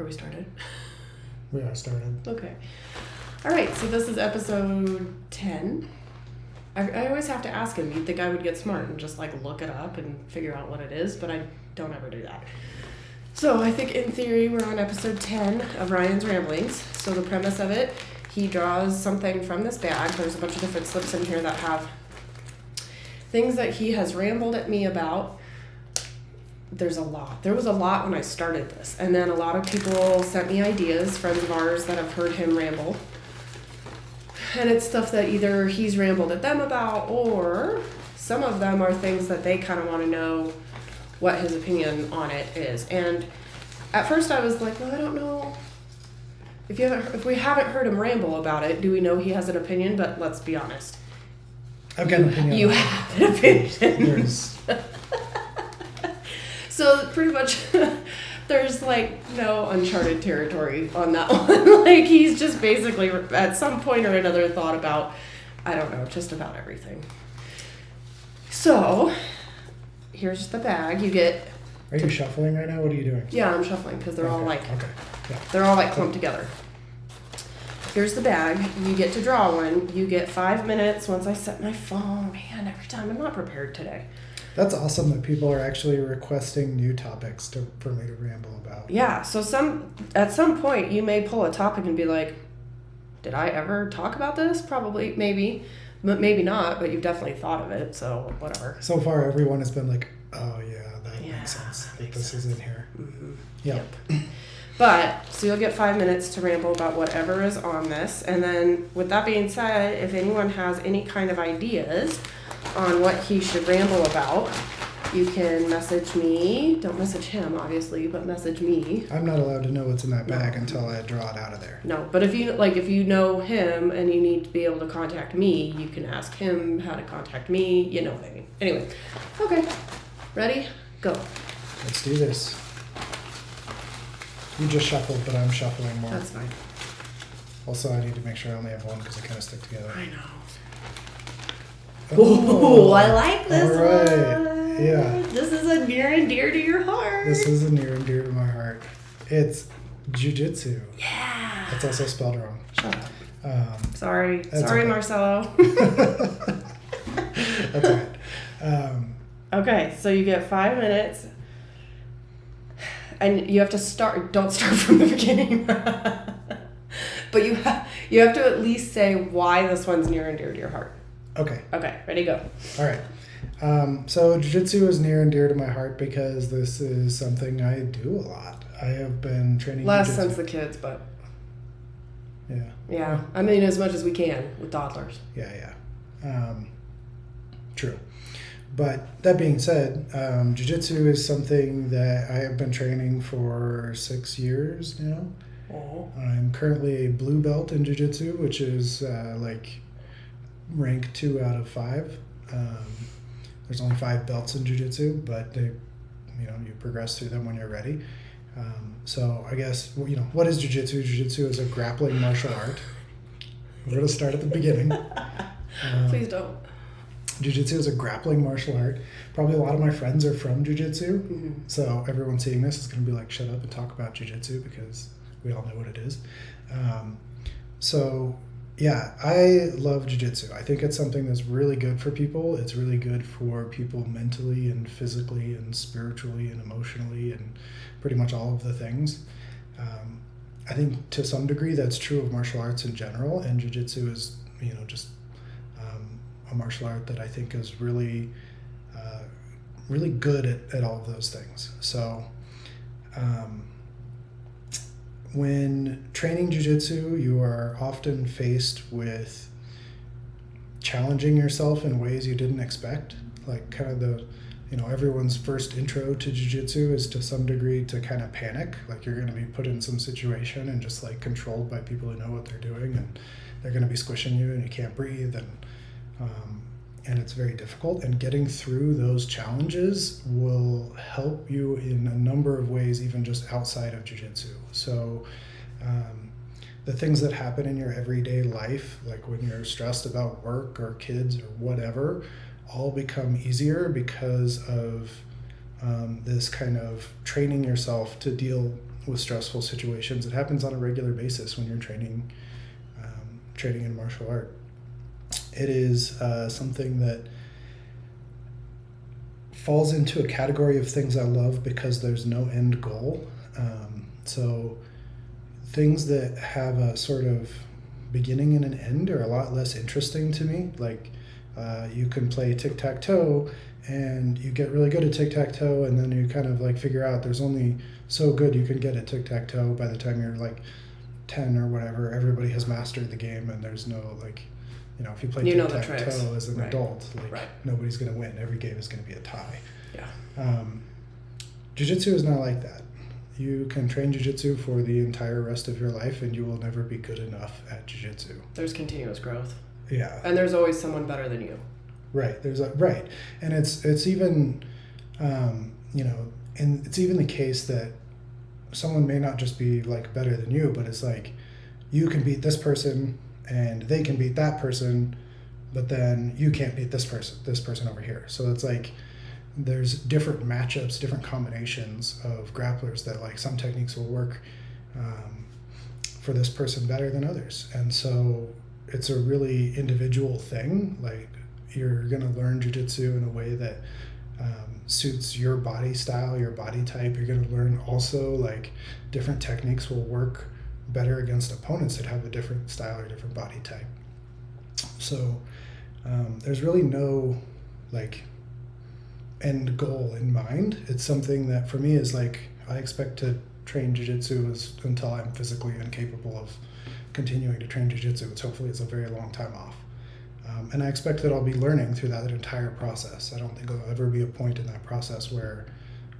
Are we started? We are started. Okay. All right, so this is episode 10. I always have to ask him. You'd think I would get smart and just like look it up and figure out what it is, but I don't ever do that. So I think in theory we're on episode 10 of Ryan's Ramblings. So the premise of it, he draws something from this bag. There's a bunch of different slips in here that have things that he has rambled at me about. There's a lot. There was a lot when I started this. And then a lot of people sent me ideas, friends of ours that have heard him ramble. And it's stuff that either he's rambled at them about, or some of them are things that they kind of want to know what his opinion on it is. And at first I was like, well, I don't know. If we haven't heard him ramble about it, do we know he has an opinion? But let's be honest. I've got an opinion. You have an opinion. There's... So pretty much there's like no uncharted territory on that one. Like he's just basically at some point or another thought about, I don't know, just about everything. So here's the bag. You get... Are you shuffling right now? What are you doing? Yeah, I'm shuffling because they're all like... Okay. Yeah. They're all like clumped together. Here's the bag. You get to draw one. You get 5 minutes once I set my phone. Man, every time I'm not prepared today. That's awesome that people are actually requesting new topics for me to ramble about. Yeah, so at some point you may pull a topic and be like, did I ever talk about this? Probably, maybe, but maybe not, but you've definitely thought of it, so whatever. So far everyone has been like, oh yeah, that makes sense. This is in here. Mm-hmm. Yep. But, so you'll get 5 minutes to ramble about whatever is on this, and then with that being said, if anyone has any kind of ideas on what he should ramble about, you can message me. Don't message him, obviously, but message me. I'm not allowed to know what's in that bag until I draw it out of there. No, but if you know him and you need to be able to contact me, you can ask him how to contact me. You know what I mean. Anyway, okay, ready? Go. Let's do this. You just shuffled, but I'm shuffling more. That's fine. Also, I need to make sure I only have one because they kind of stick together. I know. Oh, I like this all right. one. Yeah. This is a near and dear to your heart. This is a near and dear to my heart. It's Jiu Jitsu. Yeah. It's also spelled wrong. Shut up. Sorry, okay. Marcelo. That's all right. Okay, so you get 5 minutes. And you have to start. Don't start from the beginning. But you have to at least say why this one's near and dear to your heart. Okay. Okay, ready, go. All right. So Jiu-Jitsu is near and dear to my heart because this is something I do a lot. I have been training Less Jiu-Jitsu. since the kids, but... Yeah. Yeah, I mean as much as we can with toddlers. Yeah. True. But that being said, Jiu-Jitsu is something that I have been training for 6 years now. Oh. I'm currently a blue belt in Jiu-Jitsu, which is rank 2 out of 5. There's only 5 belts in Jiu-Jitsu, but you progress through them when you're ready. So I guess, what is Jiu-Jitsu? Jiu-Jitsu is a grappling martial art. We're going to start at the beginning. Please don't. Jiu-Jitsu is a grappling martial art. Probably a lot of my friends are from Jiu-Jitsu, Mm-hmm. so everyone seeing this is going to be like, shut up and talk about Jiu-Jitsu because we all know what it is. Yeah, I love Jiu-Jitsu. I think it's something that's really good for people. It's really good for people mentally and physically and spiritually and emotionally and pretty much all of the things. I think to some degree that's true of martial arts in general, and Jiu-Jitsu is, just a martial art that I think is really, really good at all of those things. So, when training Jiu-Jitsu, you are often faced with challenging yourself in ways you didn't expect. Like kind of everyone's first intro to Jiu-Jitsu is to some degree to kind of panic. Like you're going to be put in some situation and just like controlled by people who know what they're doing, and they're going to be squishing you and you can't breathe, and it's very difficult. And getting through those challenges will help you in a number of ways, even just outside of Jiu-Jitsu. So the things that happen in your everyday life, like when you're stressed about work or kids or whatever, all become easier because of this kind of training yourself to deal with stressful situations. It happens on a regular basis when you're training in martial art. It is something that falls into a category of things I love because there's no end goal. So things that have a sort of beginning and an end are a lot less interesting to me. Like you can play tic-tac-toe and you get really good at tic-tac-toe, and then you kind of like figure out there's only so good you can get at tic-tac-toe by the time you're like 10 or whatever. Everybody has mastered the game, and there's no like, if you play tic-tac-toe as an adult, like nobody's going to win. Every game is going to be a tie. Yeah. Jiu-Jitsu is not like that. You can train Jiu-Jitsu for the entire rest of your life, and you will never be good enough at Jiu-Jitsu. There's continuous growth. Yeah. And there's always someone better than you. Right. And it's even, and it's even the case that someone may not just be like better than you, but it's like you can beat this person and they can beat that person, but then you can't beat this person over here. So it's like there's different matchups, different combinations of grapplers that like some techniques will work for this person better than others. And so it's a really individual thing. Like you're going to learn jiu-jitsu in a way that suits your body style, your body type. You're going to learn also like different techniques will work better against opponents that have a different style or different body type. So there's really no like end goal in mind. It's something that for me is like I expect to train jiu-jitsu until I'm physically incapable of continuing to train jiu-jitsu, which hopefully is a very long time off. And I expect that I'll be learning through that entire process. I don't think there'll ever be a point in that process where,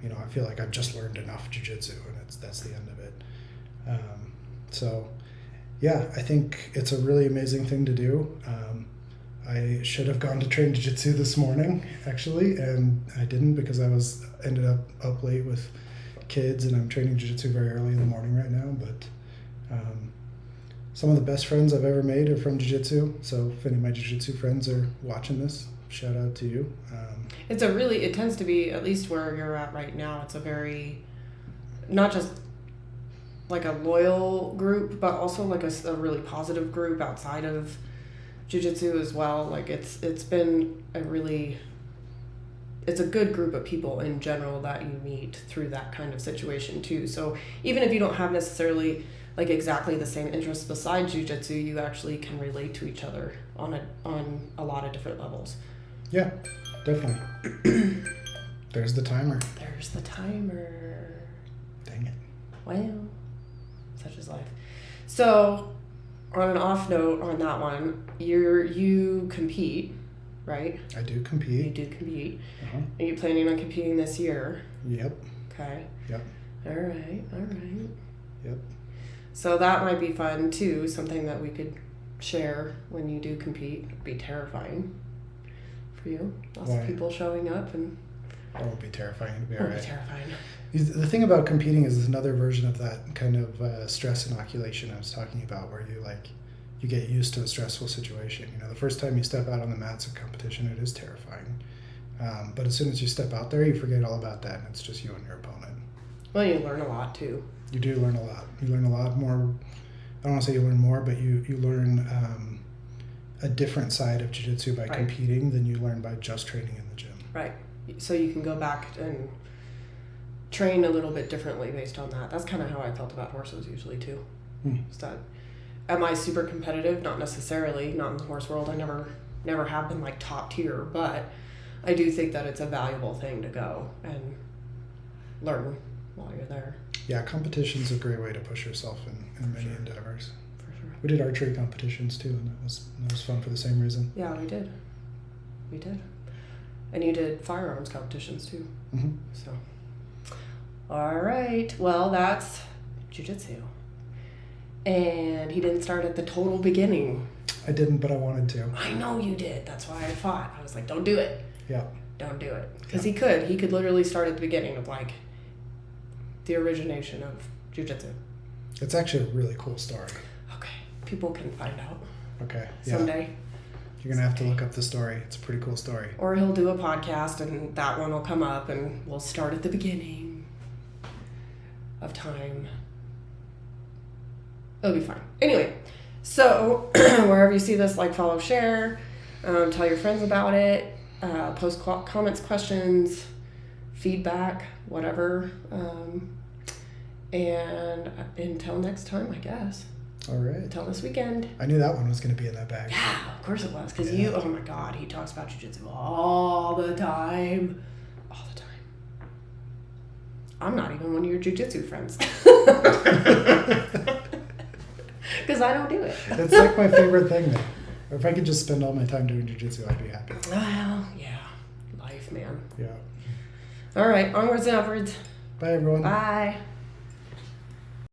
I feel like I've just learned enough jiu-jitsu and that's the end of it. So, yeah, I think it's a really amazing thing to do. I should have gone to train jiu-jitsu this morning, actually, and I didn't because I ended up late with kids, and I'm training jiu-jitsu very early in the morning right now. But some of the best friends I've ever made are from jiu-jitsu. So if any of my jiu-jitsu friends are watching this, shout out to you. It tends to be, at least where you're at right now, it's a very, not just like a loyal group, but also like a really positive group outside of jiu-jitsu as well. Like it's been it's a good group of people in general that you meet through that kind of situation too. So even if you don't have necessarily like exactly the same interests besides jiu-jitsu, you actually can relate to each other on a lot of different levels. Yeah, definitely. There's the timer. Dang it. Well, such is life. So on an off note on that one, you compete, right? I do compete. You do compete. Uh-huh. Are you planning on competing this year? Yep. Okay. Yep. All right. Yep. So that might be fun too, something that we could share when you do compete. It'd be terrifying for you. Lots of people showing up and... It won't be terrifying. It'll be all right. It'll be terrifying. The thing about competing is another version of that kind of stress inoculation I was talking about, where you get used to a stressful situation. The first time you step out on the mats of competition, it is terrifying. But as soon as you step out there, you forget all about that, and it's just you and your opponent. Well, you learn a lot too. You do learn a lot. You learn a lot more. I don't want to say you learn more, but you learn a different side of jiu-jitsu by competing than you learn by just training in the gym. Right. So you can go back and train a little bit differently based on that. That's kind of how I felt about horses usually too. Is that, am I super competitive? Not necessarily. Not in the horse world. I never have been like top tier, but I do think that it's a valuable thing to go and learn while you're there. Yeah, competition's a great way to push yourself in many endeavors. For sure. We did archery competitions too, and that was fun for the same reason. Yeah, we did. And you did firearms competitions too. Mm-hmm. So, all right. Well, that's jiu-jitsu. And he didn't start at the total beginning. I didn't, but I wanted to. I know you did. That's why I fought. I was like, don't do it. Yeah. Don't do it. Because he could literally start at the beginning of like the origination of jiu-jitsu. It's actually a really cool story. Okay. People can find out. Okay. Someday. You're going to have to look up the story. It's a pretty cool story. Or he'll do a podcast and that one will come up and we'll start at the beginning. of time, it'll be fine. Anyway, so wherever you see this, like, follow, share, tell your friends about it, post comments, questions, feedback, whatever. And until next time, I guess. All right. Until this weekend. I knew that one was going to be in that bag. Yeah, of course it was. Because you, oh my God, he talks about jiu-jitsu all the time. All the time. I'm not even one of your jiu-jitsu friends. Because I don't do it. It's like my favorite thing, though. If I could just spend all my time doing jiu-jitsu, I'd be happy. Well, yeah. Life, man. Yeah. All right, onwards and upwards. Bye, everyone. Bye.